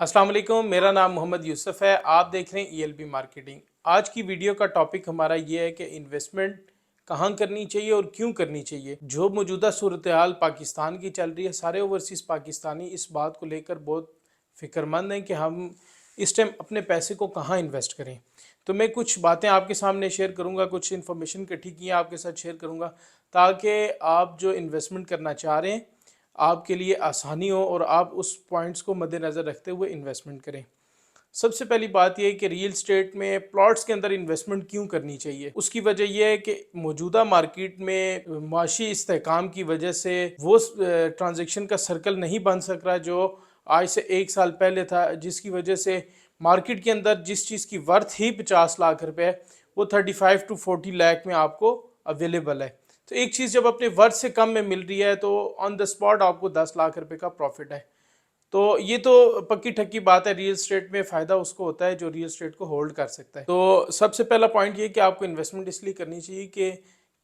अस्सलाम वालेकुम, मेरा नाम मोहम्मद यूसुफ है। आप देख रहे हैं ईएलबी मार्केटिंग। आज की वीडियो का टॉपिक हमारा ये है कि इन्वेस्टमेंट कहाँ करनी चाहिए और क्यों करनी चाहिए। जो मौजूदा सूरत हाल पाकिस्तान की चल रही है, सारे ओवरसीज़ पाकिस्तानी इस बात को लेकर बहुत फ़िक्रमंद हैं कि हम इस टाइम अपने पैसे को कहाँ इन्वेस्ट करें। तो मैं कुछ बातें आपके सामने शेयर करूँगा, कुछ इन्फॉर्मेशन इकट्ठी की है आपके साथ शेयर करूँगा, ताकि आप जो इन्वेस्टमेंट करना चाह रहे हैं आपके लिए आसानी हो और आप उस पॉइंट्स को मद्देनज़र रखते हुए इन्वेस्टमेंट करें। सबसे पहली बात यह है कि रियल स्टेट में प्लॉट्स के अंदर इन्वेस्टमेंट क्यों करनी चाहिए। उसकी वजह यह है कि मौजूदा मार्केट में माशी इस्तेहकाम की वजह से वो ट्रांजेक्शन का सर्कल नहीं बन सक रहा जो आज से 1 साल पहले था, जिसकी वजह से मार्केट के अंदर जिस चीज़ की वर्थ ही 50 लाख रुपए है वो 35 to 40 लाख में आपको अवेलेबल है। तो एक चीज़ जब अपने वर्थ से कम में मिल रही है तो ऑन द स्पॉट आपको 10 लाख रुपए का प्रॉफिट है। तो ये तो पक्की ठक्की बात है, रियल स्टेट में फ़ायदा उसको होता है जो रियल स्टेट को होल्ड कर सकता है। तो सबसे पहला पॉइंट ये कि आपको इन्वेस्टमेंट इसलिए करनी चाहिए कि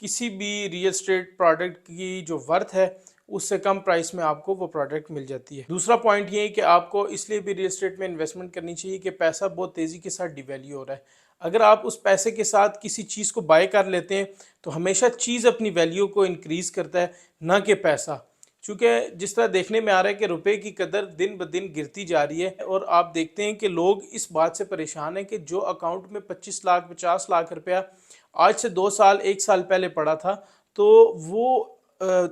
किसी भी रियल स्टेट प्रोडक्ट की जो वर्थ है उससे कम प्राइस में आपको वो प्रोडक्ट मिल जाती है। दूसरा पॉइंट ये है कि आपको इसलिए भी रियल स्टेट में इन्वेस्टमेंट करनी चाहिए कि पैसा बहुत तेज़ी के साथ डिवैल्यू हो रहा है। अगर आप उस पैसे के साथ किसी चीज़ को बाय कर लेते हैं तो हमेशा चीज़ अपनी वैल्यू को इंक्रीज़ करता है, ना कि पैसा। चूँकि जिस तरह देखने में आ रहा है कि रुपए की कदर दिन ब दिन गिरती जा रही है और आप देखते हैं कि लोग इस बात से परेशान हैं कि जो अकाउंट में 25 लाख 50 लाख रुपया आज से 2 साल 1 साल पहले पड़ा था, तो वो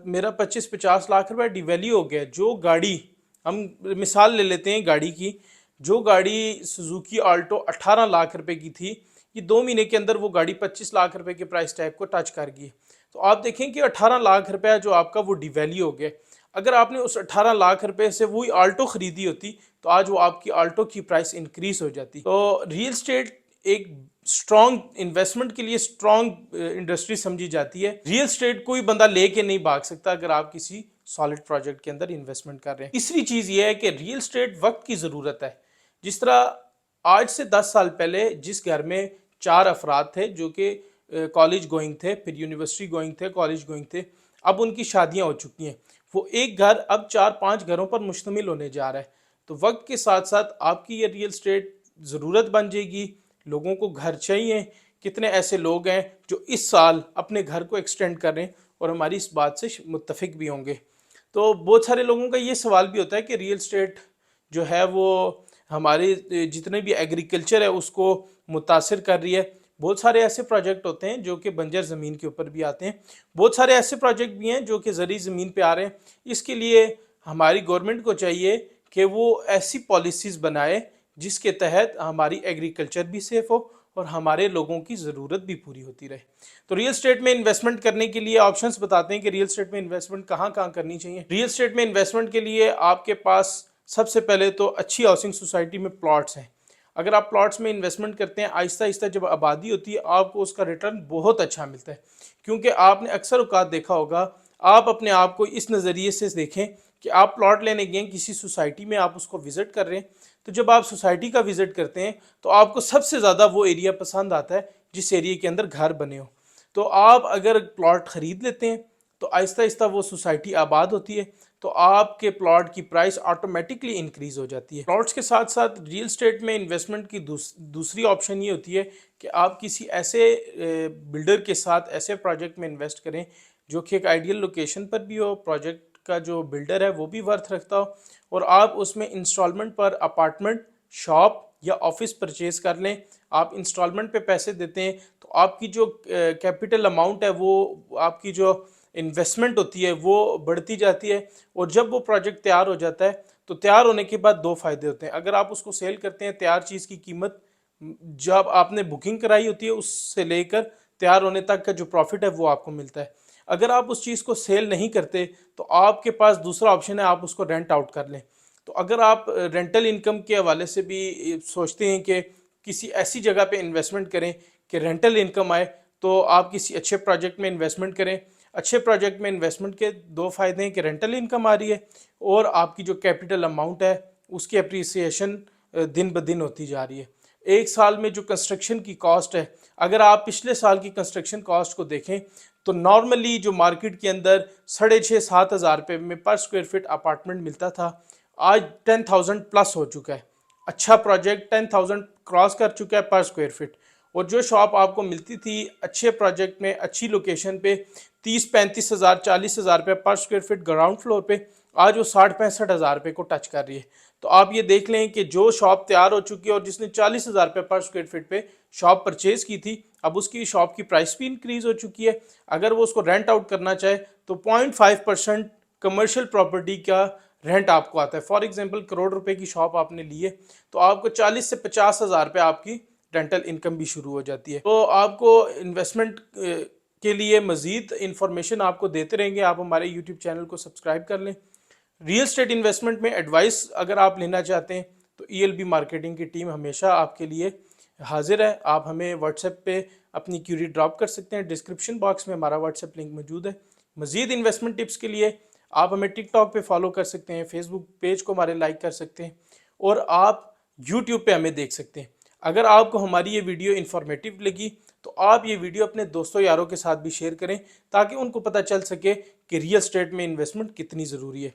मेरा 25-50 लाख रुपया डिवैल्यू हो गया। जो गाड़ी, हम मिसाल ले लेते हैं गाड़ी की, जो गाड़ी सुजुकी आल्टो 18 लाख रुपए की थी, ये 2 महीने के अंदर वो गाड़ी 25 लाख रुपए के प्राइस टैग को टच कर गई। तो आप देखें कि 18 लाख रुपया जो आपका वो डिवैल्यू हो गया। अगर आपने उस 18 लाख रुपए से वही आल्टो खरीदी होती तो आज वो आपकी आल्टो की प्राइस इंक्रीज हो जाती। तो रियल स्टेट एक स्ट्रॉन्ग इन्वेस्टमेंट के लिए स्ट्रॉन्ग इंडस्ट्री समझी जाती है। रियल स्टेट कोई बंदा लेके नहीं भाग सकता अगर आप किसी सॉलिड प्रोजेक्ट के अंदर इन्वेस्टमेंट कर रहे हैं। तीसरी चीज ये है कि रियल स्टेट वक्त की जरूरत है। जिस तरह आज से 10 साल पहले जिस घर में 4 अफराद थे जो कि कॉलेज गोइंग थे, फिर यूनिवर्सिटी गोइंग थे, कॉलेज गोइंग थे, अब उनकी शादियां हो चुकी हैं, वो एक घर अब 4-5 घरों पर मुश्तमिल होने जा रहा है। तो वक्त के साथ साथ आपकी ये रियल स्टेट ज़रूरत बन जाएगी, लोगों को घर चाहिए। कितने ऐसे लोग हैं जो इस साल अपने घर को एक्सटेंड कर रहे हैं और हमारी इस बात से मुत्तफिक भी होंगे। तो बहुत सारे लोगों का ये सवाल भी होता है कि रियल स्टेट जो है वो हमारे जितने भी एग्रीकल्चर है उसको मुतासिर कर रही है। बहुत सारे ऐसे प्रोजेक्ट होते हैं जो कि बंजर ज़मीन के ऊपर भी आते हैं, बहुत सारे ऐसे प्रोजेक्ट भी हैं जो कि ज़री ज़मीन पे आ रहे हैं। इसके लिए हमारी गवर्नमेंट को चाहिए कि वो ऐसी पॉलिसीज़ बनाए जिसके तहत हमारी एग्रीकल्चर भी सेफ़ हो और हमारे लोगों की ज़रूरत भी पूरी होती रहे। तो रियल स्टेट में इन्वेस्टमेंट करने के लिए ऑप्शंस बताते हैं कि रियल स्टेट में इन्वेस्टमेंट कहाँ कहाँ करनी चाहिए। रियल स्टेट में इन्वेस्टमेंट के लिए आपके पास सबसे पहले तो अच्छी हाउसिंग सोसाइटी में प्लॉट्स हैं। अगर आप प्लॉट्स में इन्वेस्टमेंट करते हैं, आहिस्ता आहिस्ता जब आबादी होती है आपको उसका रिटर्न बहुत अच्छा मिलता है। क्योंकि आपने अक्सर औकात देखा होगा, आप अपने आप को इस नज़रिए से देखें कि आप प्लॉट लेने गए किसी सोसाइटी में, आप उसको विज़िट कर रहे हैं, तो जब आप सोसाइटी का विज़िट करते हैं तो आपको सबसे ज़्यादा वो एरिया पसंद आता है जिस एरिया के अंदर घर बने हो। तो आप अगर प्लॉट ख़रीद लेते हैं तो आहिस्ता आहिस्ता वो सोसाइटी आबाद होती है, तो आपके प्लॉट की प्राइस ऑटोमेटिकली इंक्रीज हो जाती है। प्लॉट्स के साथ साथ रियल स्टेट में इन्वेस्टमेंट की दूसरी ऑप्शन ये होती है कि आप किसी ऐसे बिल्डर के साथ ऐसे प्रोजेक्ट में इन्वेस्ट करें जो कि एक आइडियल लोकेशन पर भी हो, प्रोजेक्ट का जो बिल्डर है वो भी वर्थ रखता हो, और आप उसमें इंस्टॉलमेंट पर अपार्टमेंट, शॉप या ऑफिस परचेज कर लें। आप इंस्टॉलमेंट पे पैसे देते हैं तो आपकी जो कैपिटल अमाउंट है, वो आपकी जो इन्वेस्टमेंट होती है वो बढ़ती जाती है। और जब वो प्रोजेक्ट तैयार हो जाता है तो तैयार होने के बाद दो फायदे होते हैं। अगर आप उसको सेल करते हैं, तैयार चीज़ की कीमत जब आपने बुकिंग कराई होती है उससे लेकर तैयार होने तक का जो प्रॉफिट है वो आपको मिलता है। अगर आप उस चीज़ को सेल नहीं करते तो आपके पास दूसरा ऑप्शन है, आप उसको रेंट आउट कर लें। तो अगर आप रेंटल इनकम के हवाले से भी सोचते हैं कि किसी ऐसी जगह पे इन्वेस्टमेंट करें कि रेंटल इनकम आए, तो आप किसी अच्छे प्रोजेक्ट में इन्वेस्टमेंट करें। अच्छे प्रोजेक्ट में इन्वेस्टमेंट के दो फायदे हैं कि रेंटल इनकम आ रही है और आपकी जो कैपिटल अमाउंट है उसकी अप्रिसिएशन दिन ब दिन होती जा रही है। एक साल में जो कंस्ट्रक्शन की कॉस्ट है, अगर आप पिछले साल की कंस्ट्रक्शन कॉस्ट को देखें तो नॉर्मली जो मार्केट के अंदर 6,500-7,000 रुपये में पर स्क्वायर फीट अपार्टमेंट मिलता था, आज 10,000 प्लस हो चुका है। अच्छा प्रोजेक्ट 10,000 क्रॉस कर चुका है पर स्क्वायर फीट। और जो शॉप आपको मिलती थी अच्छे प्रोजेक्ट में अच्छी लोकेशन पे 30-35 हज़ार 40 हज़ार रुपये पर स्क्वायर फीट ग्राउंड फ्लोर पे, आज वो 60-65 हज़ार रुपये को टच कर रही है। तो आप ये देख लें कि जो शॉप तैयार हो चुकी है और जिसने 40 हज़ार रुपये पर स्क्वायर फीट पे शॉप परचेज की थी, अब उसकी शॉप की प्राइस भी इंक्रीज हो चुकी है। अगर वो उसको रेंट आउट करना चाहे तो 0.5% कमर्शियल प्रॉपर्टी का रेंट आपको आता है। फॉर एग्जांपल करोड़ रुपए की शॉप आपने ली है तो आपको 40 से 50 हज़ार रुपये आपकी रेंटल इनकम भी शुरू हो जाती है। तो आपको इन्वेस्टमेंट के लिए मजीद इंफॉर्मेशन आपको देते रहेंगे। आप हमारे यूट्यूब चैनल को सब्सक्राइब कर लें। रियल स्टेट इन्वेस्टमेंट में एडवाइस अगर आप लेना चाहते हैं तो ईएलबी मार्केटिंग की टीम हमेशा आपके लिए हाजिर है। आप हमें व्हाट्सएप पे अपनी क्यूरी ड्रॉप कर सकते हैं। डिस्क्रिप्शन बॉक्स में हमारा व्हाट्सएप लिंक मौजूद है। मजीद इन्वेस्टमेंट टिप्स के लिए आप हमें टिकटॉक पे फॉलो कर सकते हैं, फेसबुक पेज को हमारे लाइक कर सकते हैं और आप यूट्यूब पे हमें देख सकते हैं। अगर आपको हमारी ये वीडियो इन्फॉर्मेटिव लगी तो आप ये वीडियो अपने दोस्तों यारों के साथ भी शेयर करें ताकि उनको पता चल सके कि रियल स्टेट में इन्वेस्टमेंट कितनी ज़रूरी है।